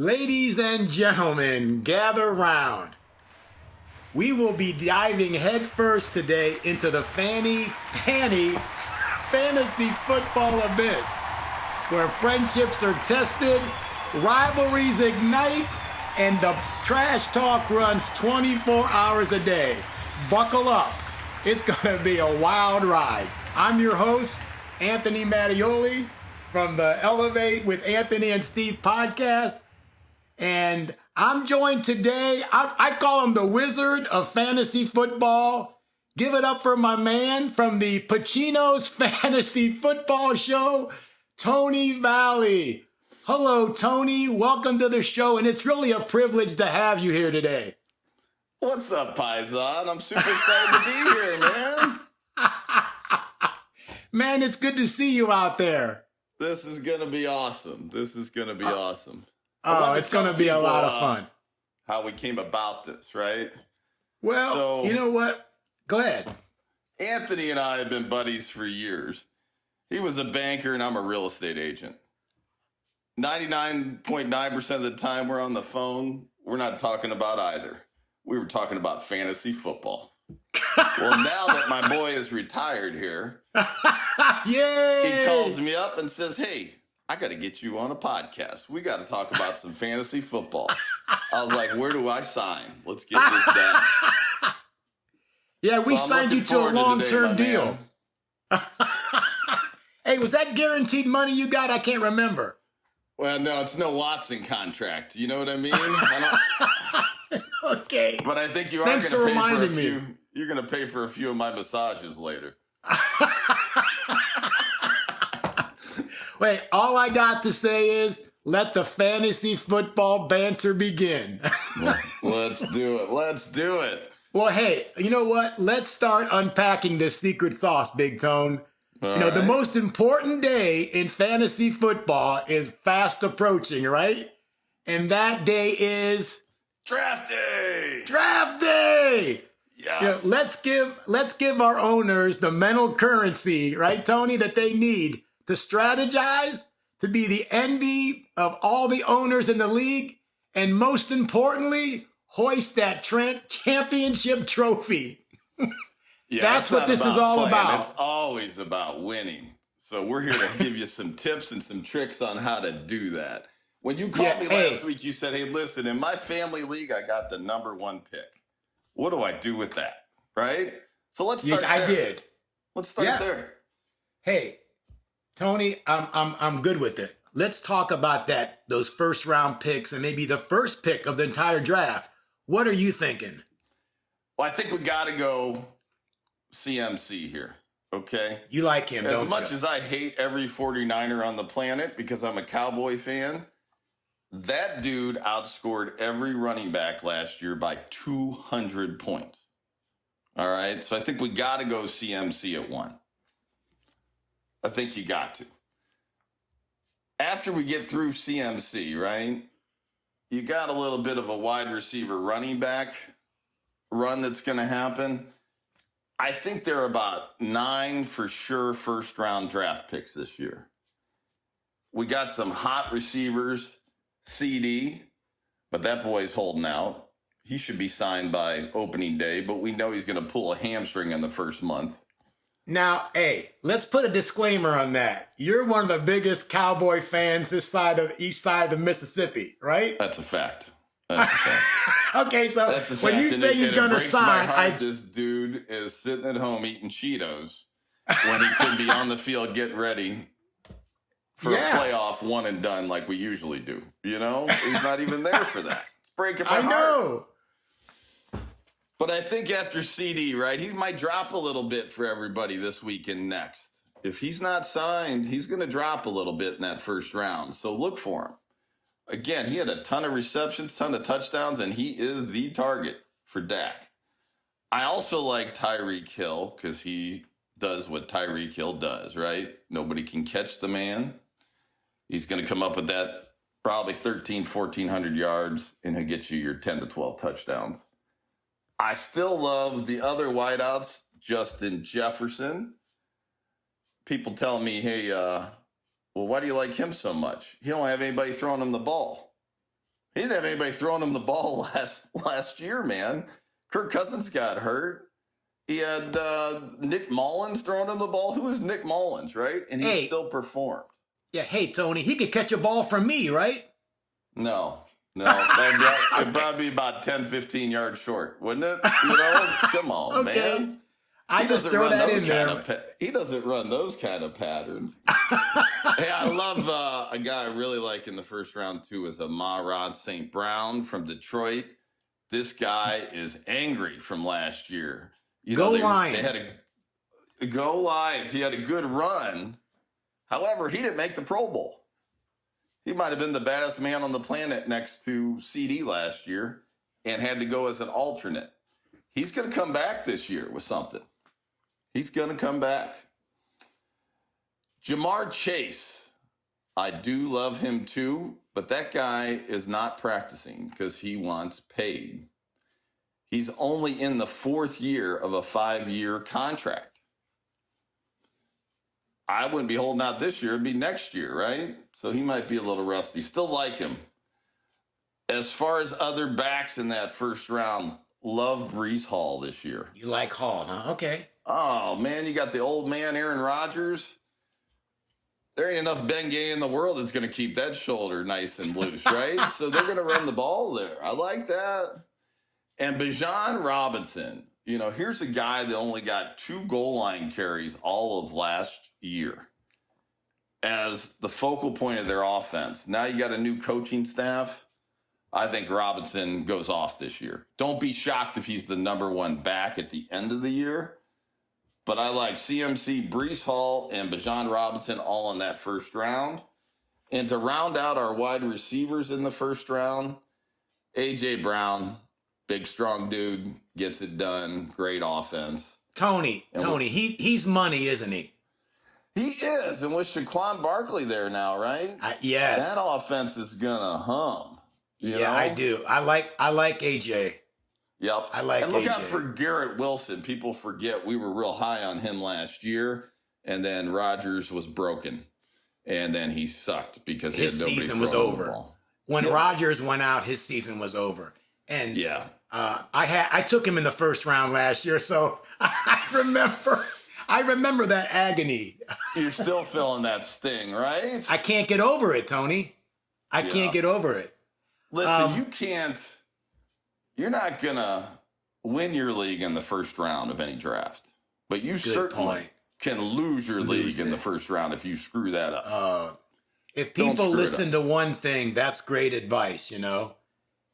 Ladies and gentlemen, gather round. We will be diving headfirst today into the fantasy football abyss, where friendships are tested, rivalries ignite, and the trash talk runs 24 hours a day. Buckle up. It's going to be a wild ride. I'm your host, Anthony Mattioli, from the Elevate with Anthony and Steve podcast. And I'm joined today, I call him the Wizard of Fantasy Football. Give it up for my man from the Pacino's Fantasy Football Show, Tony Vallee. Hello, Tony. Welcome to the show, and it's really a privilege to have you here today. What's up, Paisan? I'm super excited to be here, man. Man, it's good to see you out there. This is going to be awesome. Awesome. Oh, it's going to be a lot of fun. How we came about this, right? Well, you know what? Go ahead. Anthony and I have been buddies for years. He was a banker and I'm a real estate agent. 99.9% of the time we're on the phone, we're not talking about either. We were talking about fantasy football. Well, now that my boy is retired here, Yay! he calls me up and says, hey, I got to get you on a podcast. We got to talk about some fantasy football. I was like, where do I sign? Let's get this done. Yeah, we signed you to a long-term deal. Hey, was that guaranteed money you got? I can't remember. Well, no, it's no Watson contract. You know what I mean? Okay. But I think you are going to pay for a few. You're going to pay for a few of my massages later. Wait, all I got to say is let the fantasy football banter begin. Let's do it. Well, hey, you know what? Let's start unpacking this secret sauce, Big Tone. The most important day in fantasy football is fast approaching, right? And that day is draft day. Draft day. Yes. Let's give our owners the mental currency, right, Tony, that they need to strategize, to be the envy of all the owners in the league, and most importantly, hoist that championship trophy. Yeah, that's what this is all about. It's always about winning. So we're here to give you some tips and some tricks on how to do that. When you called me last week, you said, hey, listen, in my family league, I got the number one pick. What do I do with that? Right? So let's start there. I did. Let's start there. Hey, Tony, I'm good with it. Let's talk about those first round picks and maybe the first pick of the entire draft. What are you thinking? Well, I think we got to go CMC here. Okay. You like him, don't you? As much as I hate every 49er on the planet because I'm a Cowboy fan, that dude outscored every running back last year by 200 points. All right. So I think we got to go CMC at 1. I think you got to. After we get through CMC, right, you got a little bit of a wide receiver running back run that's going to happen. I think there are about 9 for sure first-round draft picks this year. We got some hot receivers, CD, but that boy's holding out. He should be signed by opening day, but we know he's going to pull a hamstring in the first month. Now, hey, let's put a disclaimer on that. You're one of the biggest Cowboy fans this side of east side of the Mississippi, right? That's a fact. Okay, so when you say he's going to sign, this dude is sitting at home eating Cheetos when he could be on the field getting ready for a playoff one and done like we usually do. You know, he's not even there for that. It's breaking my heart. I know. But I think after CD, right, he might drop a little bit for everybody this week and next. If he's not signed, he's going to drop a little bit in that first round. So look for him. Again, he had a ton of receptions, ton of touchdowns, and he is the target for Dak. I also like Tyreek Hill because he does what Tyreek Hill does, right? Nobody can catch the man. He's going to come up with that probably 1,400 yards, and he'll get you your 10 to 12 touchdowns. I still love the other wideouts, Justin Jefferson. People tell me, hey, well, why do you like him so much? He don't have anybody throwing him the ball. He didn't have anybody throwing him the ball last year, man. Kirk Cousins got hurt. He had Nick Mullins throwing him the ball. Who was Nick Mullins, right? And he still performed. Yeah, hey, Tony, he could catch a ball from me, right? No. It'd probably be about 10, 15 yards short, wouldn't it? Come on, okay. man. I just throw that in there. He doesn't run those kind of patterns. Hey, I love a guy I really like in the first round, too, is Amon-Ra St. Brown from Detroit. This guy is angry from last year. Lions. Go Lions. He had a good run. However, he didn't make the Pro Bowl. He might have been the baddest man on the planet next to CD last year and had to go as an alternate. He's going to come back this year with something. He's going to come back. Jamar Chase. I do love him too, but that guy is not practicing because he wants paid. He's only in the 4th year of a 5-year contract. I wouldn't be holding out this year. It'd be next year, right? So he might be a little rusty. Still like him. As far as other backs in that first round, love Breece Hall this year. You like Hall, huh? Okay. Oh, man, you got the old man, Aaron Rodgers. There ain't enough Bengay in the world that's going to keep that shoulder nice and loose, right? So they're going to run the ball there. I like that. And Bijan Robinson. Here's a guy that only got 2 goal line carries all of last year as the focal point of their offense. Now you got a new coaching staff. I think Robinson goes off this year. Don't be shocked if he's the number 1 back at the end of the year. But I like CMC, Breece Hall, and Bijan Robinson all in that first round. And to round out our wide receivers in the first round, A.J. Brown, big, strong dude, gets it done. Great offense. Tony, he's money, isn't he? He is. And with Saquon Barkley there now, right? Yes. That offense is going to hum. You know? I do. I like AJ. Yep. I like And look AJ. out for Garrett Wilson. People forget we were real high on him last year. And then Rodgers was broken. And then he sucked because his season was over. When Rodgers went out, his season was over. And yeah. I took him in the first round last year, so I remember that agony. You're still feeling that sting, right? I can't get over it, Tony. I can't get over it. Listen, you're not going to win your league in the first round of any draft, but you certainly can lose your league in the first round if you screw that up. If people listen to one thing, that's great advice,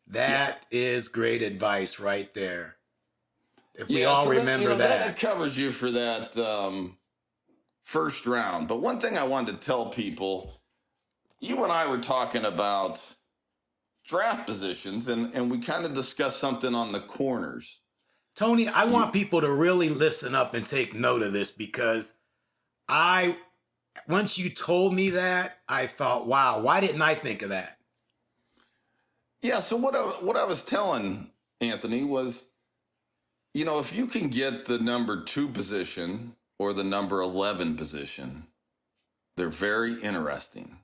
That is great advice right there. If we all remember that. That covers you for that first round. But one thing I wanted to tell people, you and I were talking about draft positions, and we kind of discussed something on the corners. Tony, I want people to really listen up and take note of this because once you told me that, I thought, wow, why didn't I think of that? Yeah, so what I was telling Anthony was, if you can get the number 2 position or the number 11 position, they're very interesting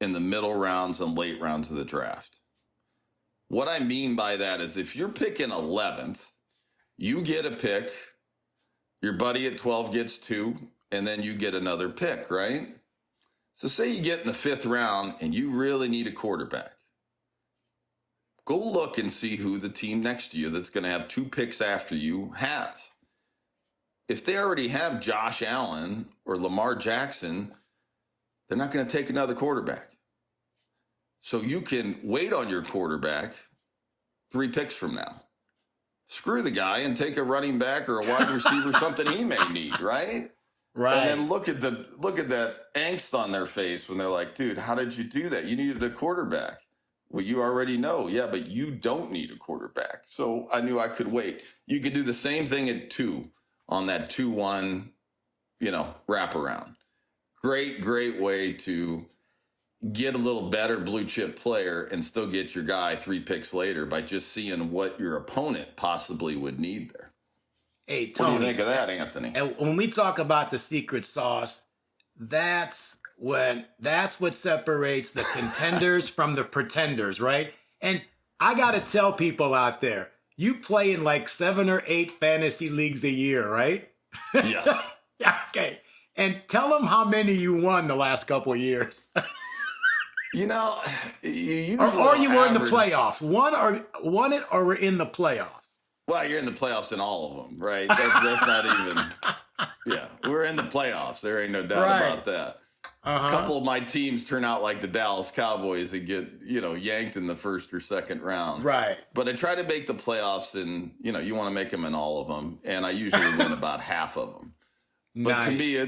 in the middle rounds and late rounds of the draft. What I mean by that is if you're picking 11th, you get a pick, your buddy at 12 gets 2, and then you get another pick, right? So say you get in the 5th round and you really need a quarterback. Go look and see who the team next to you that's going to have 2 picks after you has. If they already have Josh Allen or Lamar Jackson, they're not going to take another quarterback. So you can wait on your quarterback 3 picks from now. Screw the guy and take a running back or a wide receiver, something he may need, right? Right. And then look at that angst on their face when they're like, dude, how did you do that? You needed a quarterback. Well, you already know. Yeah, but you don't need a quarterback. So I knew I could wait. You could do the same thing at 2 on that 2-1, wraparound. Great way to get a little better blue chip player and still get your guy 3 picks later by just seeing what your opponent possibly would need there. Hey, Tony. What do you think of that, Anthony? And when we talk about the secret sauce, that's what separates the contenders from the pretenders, right? And I got to tell people out there, you play in like 7 or 8 fantasy leagues a year, right? Yes. Yeah, okay. And tell them how many you won the last couple of years. You know, or you were in the playoffs. Won it or were in the playoffs. Well, you're in the playoffs in all of them, right? That's not even. Yeah, we're in the playoffs. There ain't no doubt about that. A couple of my teams turn out like the Dallas Cowboys and get, yanked in the first or second round. Right. But I try to make the playoffs, and, you want to make them in all of them. And I usually win about half of them. But to me,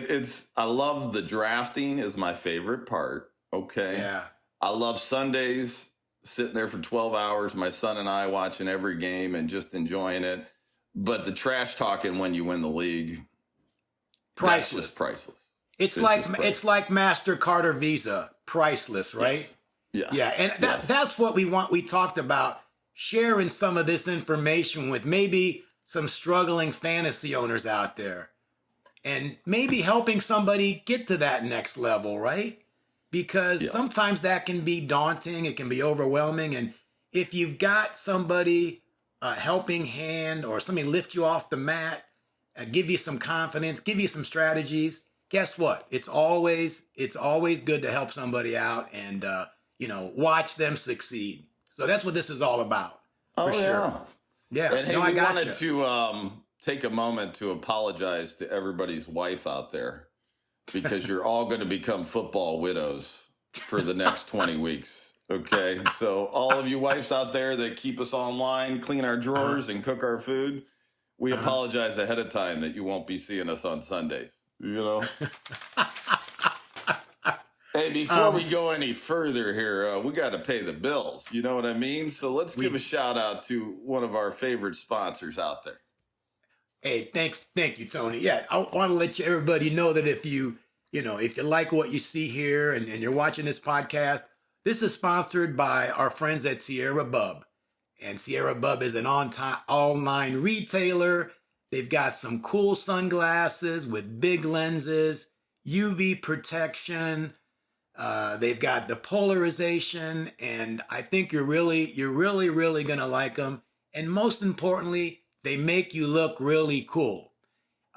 I love the drafting is my favorite part. Okay. Yeah. I love Sundays, sitting there for 12 hours, my son and I watching every game and just enjoying it. But the trash talking when you win the league, priceless. That's just priceless. It's like MasterCard or Visa, priceless, right? Yes. Yeah, and that's what we want. We talked about sharing some of this information with maybe some struggling fantasy owners out there, and maybe helping somebody get to that next level, right? Because sometimes that can be daunting, it can be overwhelming, and if you've got somebody, a helping hand, or somebody lift you off the mat, give you some confidence, give you some strategies, guess what? It's always good to help somebody out and watch them succeed. So that's what this is all about. Oh, for sure. Yeah. And hey, we wanted to take a moment to apologize to everybody's wife out there, because you're all going to become football widows for the next 20 weeks. Okay. So all of you wives out there that keep us online, clean our drawers and cook our food, we apologize ahead of time that you won't be seeing us on Sundays. Hey, before we go any further here, we got to pay the bills. You know what I mean? So let's give a shout out to one of our favorite sponsors out there. Hey, thank you, Tony. Yeah, I want to let everybody know that if you like what you see here and you're watching this podcast, this is sponsored by our friends at Sierra Bub. And Sierra Bub is an online retailer. They've got some cool sunglasses with big lenses, UV protection. They've got the polarization, and I think you're really going to like them. And most importantly, they make you look really cool.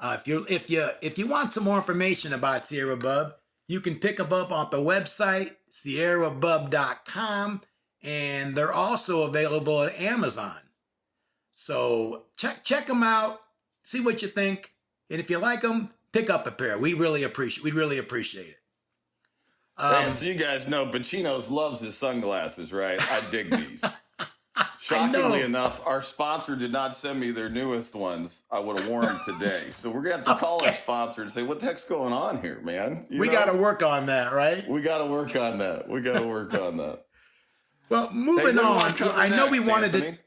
If you want some more information about Sierra Bub, you can pick them up on the website, sierrabub.com, and they're also available at Amazon. So check them out, see what you think, and if you like them, pick up a pair. We'd really appreciate it. And so you guys know, Pacino loves his sunglasses, right? I dig these. Shockingly enough, our sponsor did not send me their newest ones. I would have worn them today. So we're going to have to call our sponsor and say, what the heck's going on here, man? We got to work on that, right? We got to work on that. Well, moving on. I know we wanted to.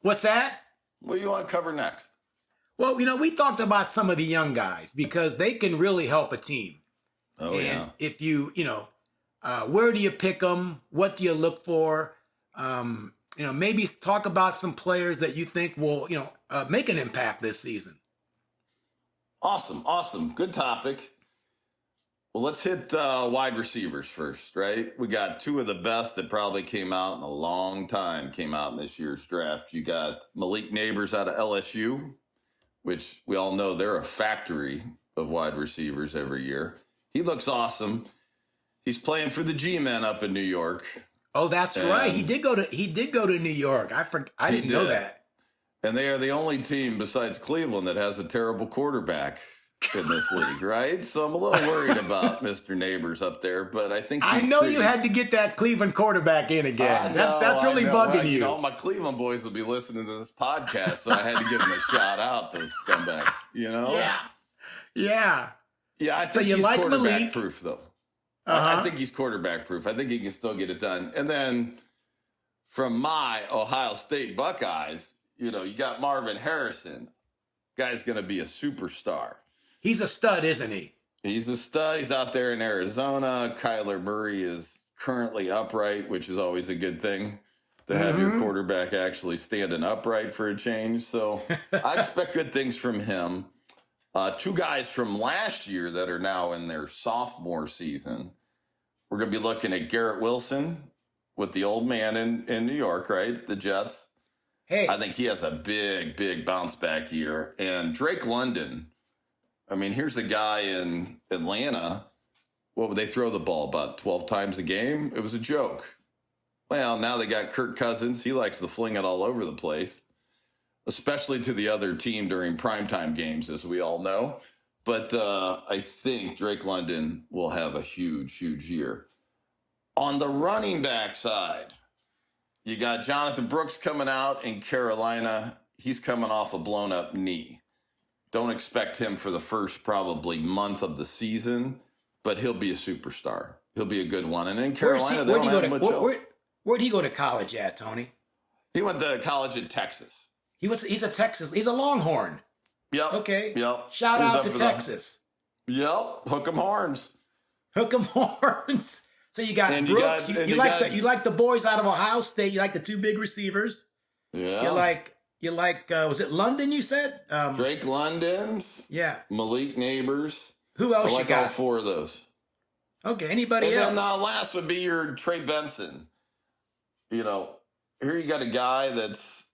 What's that? What do you want to cover next? Well, we talked about some of the young guys because they can really help a team. Oh, and if where do you pick them? What do you look for? Maybe talk about some players that you think will, make an impact this season. Awesome. Good topic. Well, let's hit wide receivers first, right? We got two of the best that probably came out in a long time, came out in this year's draft. You got Malik Neighbors out of LSU, which we all know they're a factory of wide receivers every year. He looks awesome. He's playing for the G-Men up in New York. Oh, that's right. He did go to New York. I didn't know that. And they are the only team besides Cleveland that has a terrible quarterback in this league, right? So I'm a little worried about Mr. Neighbors up there, but I think you had to get that Cleveland quarterback in again. That's really bugging you. All my Cleveland boys will be listening to this podcast, so I had to give them a shout out, those scumbags, Yeah. Yeah, I think he's quarterback proof, though. I think he's quarterback proof. I think he can still get it done. And then from my Ohio State Buckeyes, you got Marvin Harrison. Guy's going to be a superstar. He's a stud, isn't he? He's a stud. He's out there in Arizona. Kyler Murray is currently upright, which is always a good thing to have your quarterback actually standing upright for a change. So I expect good things from him. Two guys from last year that are now in their sophomore season. We're going to be looking at Garrett Wilson. with the old man in New York, right? The Jets. Hey, I think he has a big bounce back year. And Drake London, I mean, here's a guy in Atlanta. What would they throw the ball about 12 times a game? It was a joke. Well, now they got Kirk Cousins. He likes to fling it all over the place, especially to the other team during primetime games, as we all know. But I think Drake London will have a huge year. On the running back side, you got Jonathan Brooks coming out in Carolina. He's coming off a blown up knee. Don't expect him for the first probably month of the season, but he'll be a superstar. He'll be a good one. And in Carolina, they don't have much else. Where'd he go to college at, Tony? He went to college in Texas. He's a Longhorn. Yep. Okay. Yep. Shout out to Texas. Yep. Hook 'em horns. Hook 'em horns. So you got Brooks. You like the boys out of Ohio State. You like the two big receivers. Yeah. You like was it London? You said Drake London. Yeah. Malik Neighbors. Who else I like you got? all four of those. Okay. Anybody else? And then last would be your Trey Benson. You know, here you got a guy that's,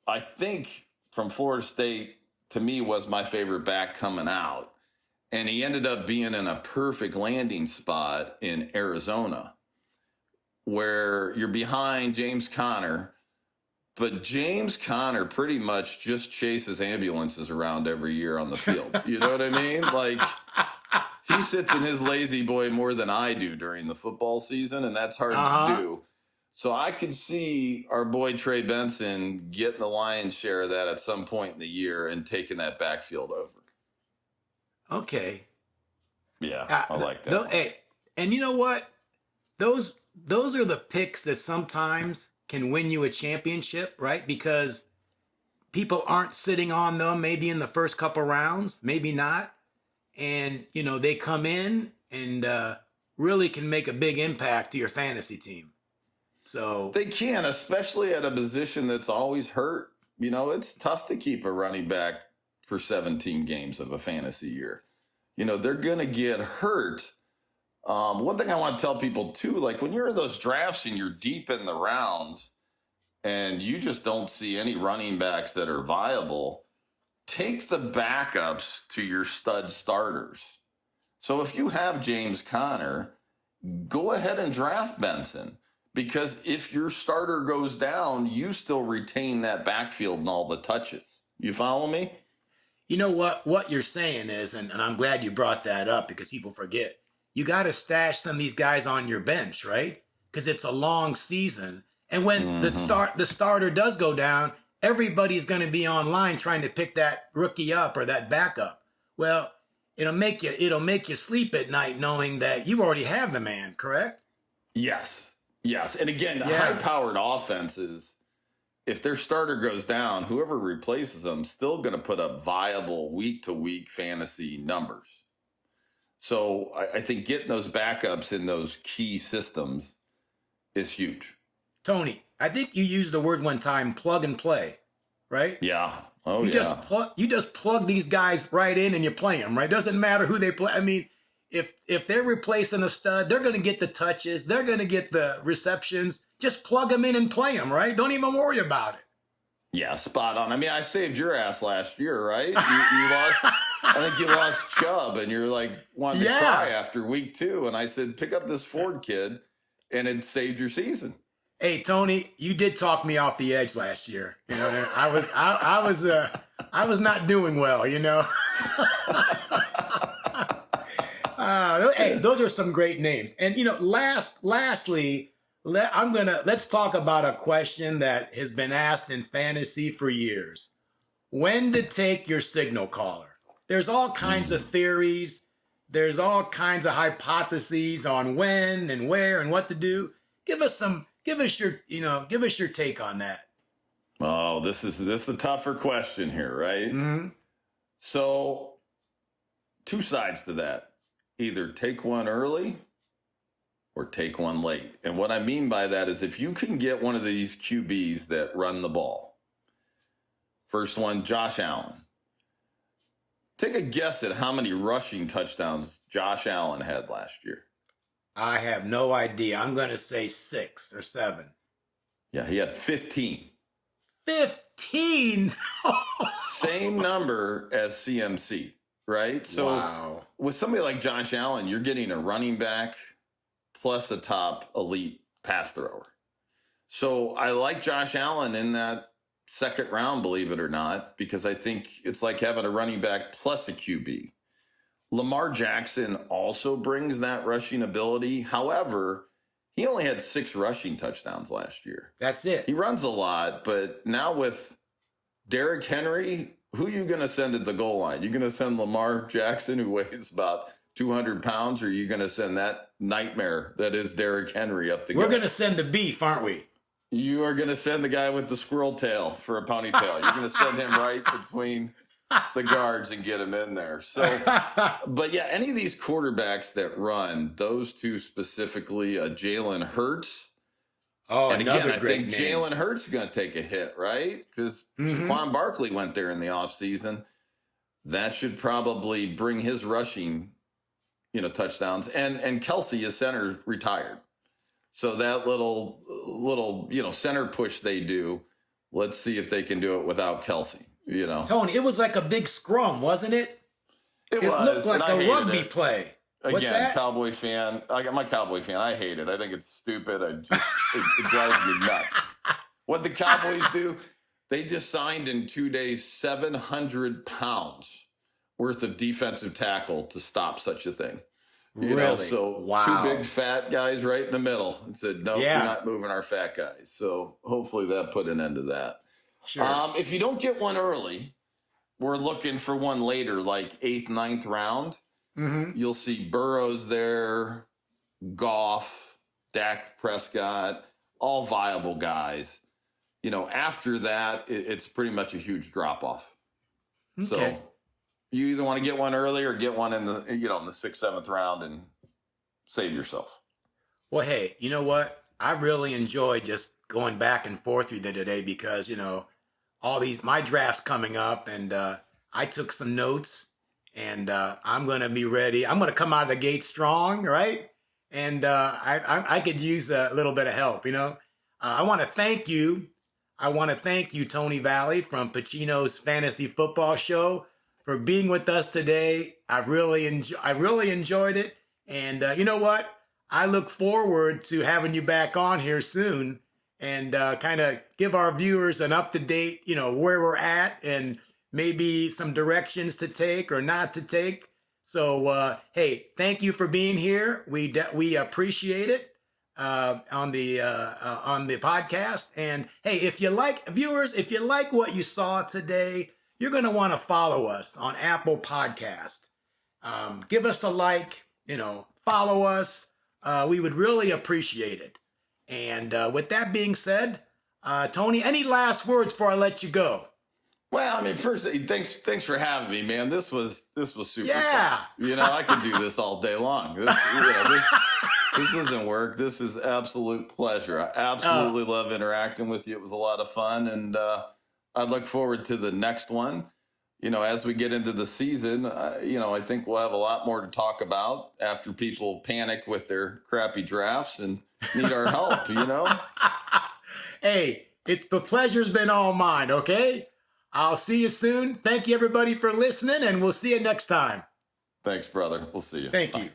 I think, from Florida State, to me, was my favorite back coming out. And he ended up being in a perfect landing spot in Arizona, where you're behind James Conner, but James Conner pretty much just chases ambulances around every year on the field. You know what I mean? Like, he sits in his lazy boy more than I do during the football season, and that's hard to do. So I could see our boy Trey Benson getting the lion's share of that at some point in the year and taking that backfield over. Okay. Yeah, I like that. Hey, and you know what? Those are the picks that sometimes can win you a championship, right? Because people aren't sitting on them maybe in the first couple rounds, maybe not. And, you know, they come in and really can make a big impact to your fantasy team. So they can, especially at a position that's always hurt. You know, it's tough to keep a running back for 17 games of a fantasy year. You know, they're going to get hurt. One thing I want to tell people too, like when you're in those drafts and you're deep in the rounds and you just don't see any running backs that are viable, take the backups to your stud starters. So if you have James Conner, go ahead and draft Benson. Because if your starter goes down, you still retain that backfield and all the touches. You follow me? You know what you're saying is, and I'm glad you brought that up because people forget, you got to stash some of these guys on your bench, right? Because it's a long season. And when the starter does go down, everybody's going to be online trying to pick that rookie up or that backup. Well, it'll make you sleep at night knowing that you already have the man, correct? Yes. And again, high-powered offenses, if their starter goes down, whoever replaces them still going to put up viable week-to-week fantasy numbers. So I think getting those backups in those key systems is huge. Tony, I think you used the word one time, plug and play, right? Yeah. You just plug these guys right in and you play them, right? Doesn't matter who they play. I mean, if they're replacing a stud, they're going to get the touches. They're going to get the receptions. Just plug them in and play them, right? Don't even worry about it. Yeah, spot on. I mean, I saved your ass last year, right? You lost. I think you lost Chubb, and you're like wanting to cry after week 2. And I said, pick up this Ford kid, and it saved your season. Hey, Tony, you did talk me off the edge last year. You know, I was not doing well. You know. Hey, those are some great names. And, you know, lastly, let's talk about a question that has been asked in fantasy for years. When to take your signal caller? There's all kinds of theories. There's all kinds of hypotheses on when and where and what to do. Give us your take on that. Oh, this is a tougher question here, right? Mm-hmm. So, two sides to that. Either take one early or take one late. And what I mean by that is if you can get one of these QBs that run the ball. First one, Josh Allen. Take a guess at how many rushing touchdowns Josh Allen had last year. I have no idea. I'm going to say 6 or 7. Yeah, he had 15. 15? Same number as CMC, right? So Wow. with somebody like Josh Allen, you're getting a running back plus a top elite pass thrower. So I like Josh Allen in that second round, believe it or not, because I think it's like having a running back plus a QB. Lamar Jackson also brings that rushing ability. However, he only had 6 rushing touchdowns last year. That's it. He runs a lot, but now with Derrick Henry, who are you going to send at the goal line? You're going to send Lamar Jackson, who weighs about 200 pounds, or are you going to send that nightmare that is Derrick Henry up the We're gut? going to send the beef, aren't we? You are going to send the guy with the squirrel tail for a ponytail. You're going to send him right between the guards and get him in there. So, but yeah, any of these quarterbacks that run, those two specifically, Jalen Hurts. Oh, And another again, I great think name. Jalen Hurts is going to take a hit, right? Because Saquon Barkley went there in the offseason. That should probably bring his rushing, touchdowns. And Kelsey, his center, retired. So that little, center push they do, let's see if they can do it without Kelsey, Tony, it was like a big scrum, wasn't it? It looked was. like and I a hated rugby it. play. What's Again, that? Cowboy fan. I'm a Cowboy fan. I hate it. I think it's stupid. It drives me nuts. What the Cowboys do, they just signed in 2 days 700 pounds worth of defensive tackle to stop such a thing. Really? So Wow. 2 big fat guys right in the middle and said, no, Yeah. we're not moving our fat guys. So hopefully that put an end to that. Sure. If you don't get one early, we're looking for one later, like 8th, 9th round. You'll see Burrows there, Goff, Dak Prescott, all viable guys. After that, it's pretty much a huge drop off. Okay. So you either want to get one early or get one in the in the 6th, 7th round and save yourself. Well, hey, you know what? I really enjoyed just going back and forth with you today because, all my drafts coming up, and I took some notes, and I'm going to be ready. I'm going to come out of the gate strong, right? And I could use a little bit of help, I want to thank you. I want to thank you, Tony Vallee from Pacino's Fantasy Football Show, for being with us today. I really enjoyed it. And you know what? I look forward to having you back on here soon and kind of give our viewers an up-to-date, where we're at and maybe some directions to take or not to take. So, hey, thank you for being here. We appreciate it on the podcast. And hey, if you like what you saw today, you're going to want to follow us on Apple Podcast. Give us a like, follow us. We would really appreciate it. And with that being said, Tony, any last words before I let you go? Well, first, thanks for having me, man. This was super Yeah. fun. I could do this all day long. This isn't work. This is absolute pleasure. I absolutely love interacting with you. It was a lot of fun, and I look forward to the next one. As we get into the season, I think we'll have a lot more to talk about after people panic with their crappy drafts and need our help, Hey, the pleasure's been all mine, okay? I'll see you soon. Thank you, everybody, for listening, and we'll see you next time. Thanks, brother. We'll see you. Thank you.